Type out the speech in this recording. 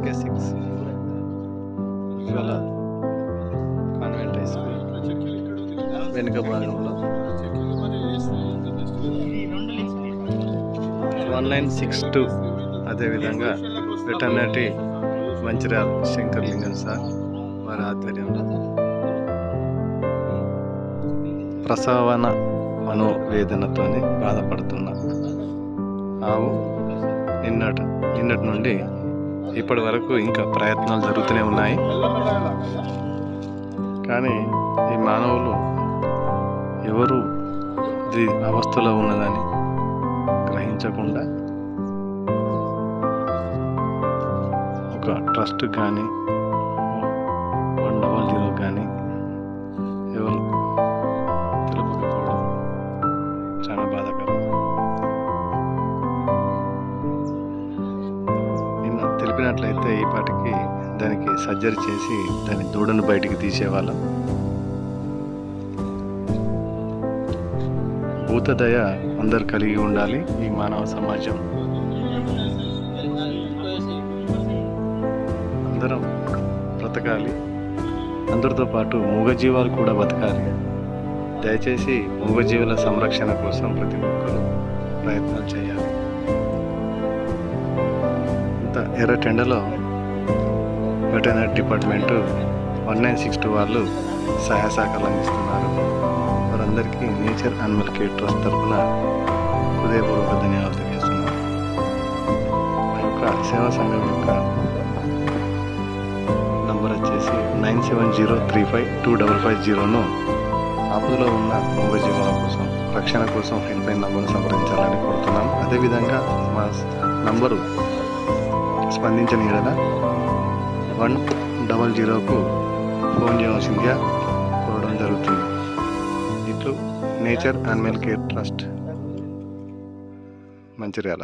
RK6 convent high school వెనుక భాగంలో 1962 అదేవిధంగా వెటర్నరీ మంచిర్యాల శంకర్లింగం సార్ వారి ఆధ్వర్యంలో ప్రసవన మనోవేదనతో బాధపడుతున్న ఆవు నిన్నటి నుండి ఇప్పటి వరకు ఇంకా ప్రయత్నాలు జరుగుతూనే ఉన్నాయి. కానీ ఈ మానవులు ఎవరు ఇది అవస్థలో ఉన్నదని గ్రహించకుండా ఒక ట్రస్ట్ కానీ 100 కానీ ఎవరు తెలుపకపోవడం చాలా బాధాకరం. నిన్న తెలిపినట్లయితే ఈ పాటికి దానికి సర్జరీ చేసి దాని దూడను బయటికి తీసేవాళ్ళం. భూతదయ అందరు కలిగి ఉండాలి. ఈ మానవ సమాజం అందరం బ్రతకాలి. అందరితో పాటు మూగజీవాలు కూడా బతకాలి. దయచేసి మూగజీవుల సంరక్షణ కోసం ప్రతి ఒక్కరూ ప్రయత్నాలు చేయాలి. ఇంత ఎర్రటెండలో వెటర్నరీ డిపార్ట్మెంటు 1962 వాళ్ళు సహాయ సహకారాలు అందిస్తున్నారు. వారందరికీ నేచర్ యానిమల్ కేర్ ట్రస్ట్ తరఫున హృదయపూర్వక ధన్యవాదాలు తెలియజేస్తున్నాను. ఆ యొక్క సేవా సంఘం యొక్క నంబర్ వచ్చేసి 9703525550ను ఆపదలో ఉన్న మూగజీవుల కోసం రక్షణ కోసం హెల్ప్ లైన్ నంబర్ను సంప్రదించాలని కోరుతున్నాం. అదేవిధంగా మా నంబరు స్పందించని ఎడల 100కు ఫోన్ చేయవలసిందిగా కోరడం జరుగుతుంది. ఇట్లు nature animal care trust Mancherial.